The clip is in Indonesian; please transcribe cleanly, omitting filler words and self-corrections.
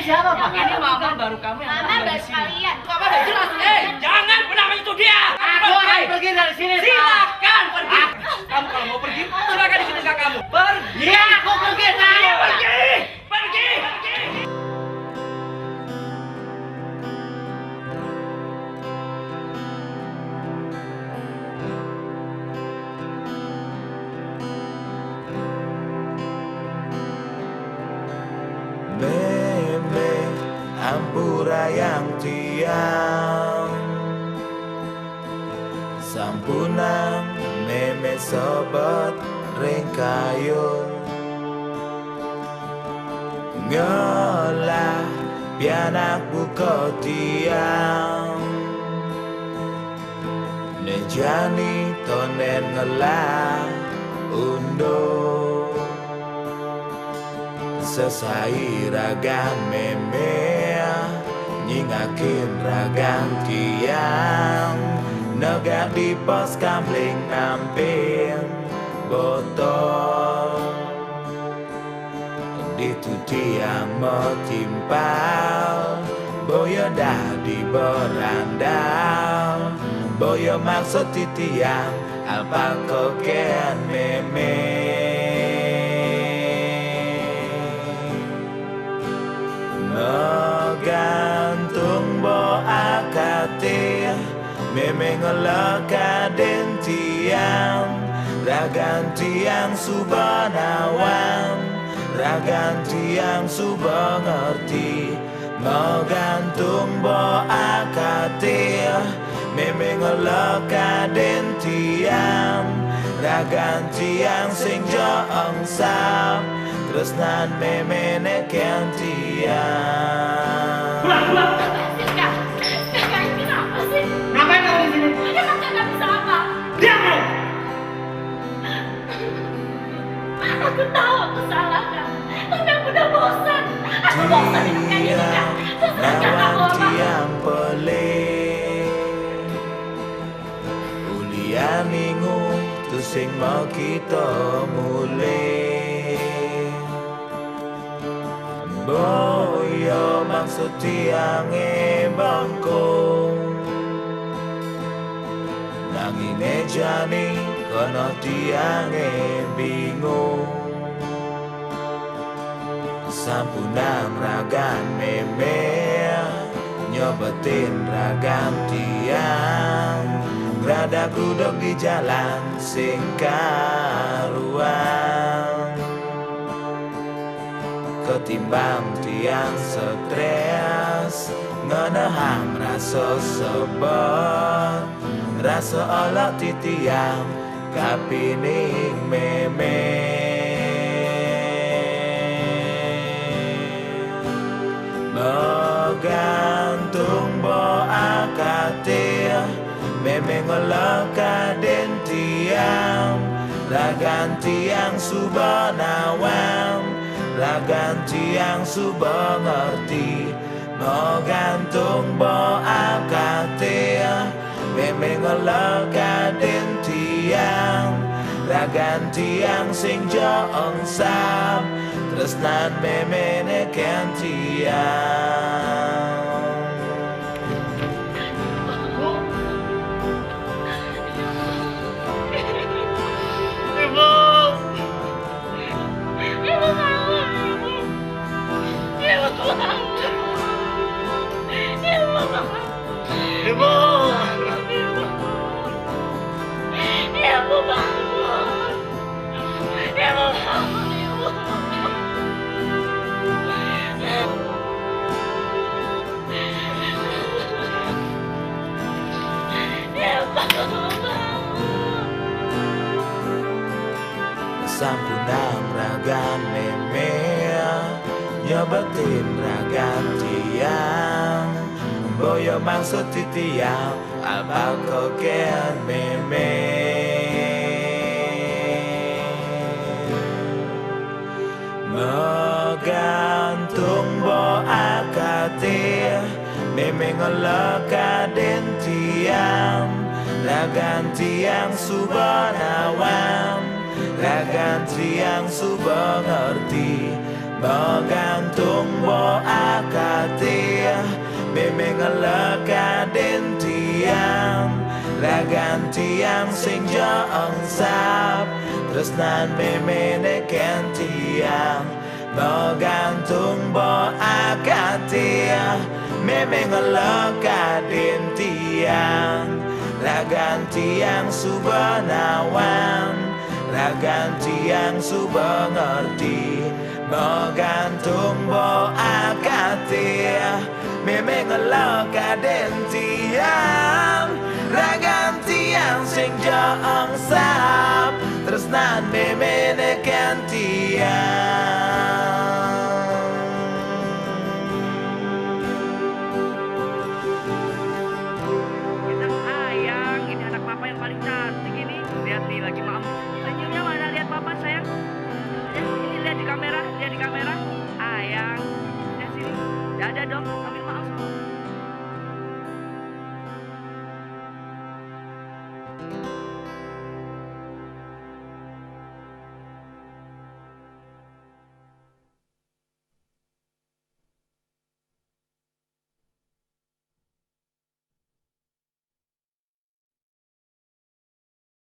siapa, Pak? Ini mama baru kamu yang Mama baru kalian. Kamu udah jelas. Jangan pernah menyentuh dia. Aku akan pergi dari sini, Pak. Silakan pergi. Kamu kalau mau pergi, silakan di sini kamu. Pergi. Iya, aku pergi, Pak. Pergi. Pergi. Meme ampura yang tiang sampunang meme sobat ringkayung ngolah pianak buka tiang nejani tonen ngelah undo sesai ragam meme nyingakin ragam tiang negak di pos kamling nampin botol itu tiang mau timpal boyo dah di berandal boyo maksud tiang apa koken meme gantung bo akate meme ngelaka den tiang ragan tiang subanawan ragan tiang suba ngerti gantung bo akate meme ngelaka den tiang ragan tiang sing jo angsam terus nan meme neken tiang. Pulang. Kak, ini kenapa sih? Ngapain kamu di sini? Ini kakak nggak bisa apa? Diam lo. Aku tahu aku salah, Kak. Tapi aku udah bosan. Aku bosan hidup kayak gini, Kak. Selesaikan aku Nawan apa? tiang pelik ulian minggu tu sing mau kita mulai boyo maksud tiange bangkong nanging ejani kono tiange bingung sampunang ragan meme nyobetin ragam tiang rada grudok di jalan sing karuan ketimbang tiang stres ngenehang rasa sebet rasa olok ti tiang kapining meme gantung bo akate meme ngelaka den tiang ragan tiang subanawan ragan tiang suba ngerti mau gantung bo akate meme ngelaka den tiang ragan tiang sing jo angsam terus nan meme neken tiang. Ibu. Ibu bangun, Ibu. Ibu bangun. Ibu bangun. Ibu. Ibu bangun. Ibu bangun, Ibu. Sampunang ragan meme nyobetin ragan tiang boyo maksud tiang apa koken meme ngegantung bo akate meme ngelaka den tiang ragan tiang subanawan ragan tiang suba ngerti Bergantung bo akati Memang leka den tiang Lagan tiang sing jaang sap Tresnan memeneken tiang Bergantung bo akati Memang leka den tiang Lagan tiang subanawan Lagan tiang suba ngerti Bergantung bo akati Memang leka den tiang Lagan tiang sing jaang sap Tresnan memeneken tiang Sayang, ini anak papa yang paling cantik ini. Lihat nih lagi mama. Senyumnya mana? Lihat papa sayang. Ini lihat di kamera, lihat di kamera. Ayang, lihat sini. Dada dong, sambil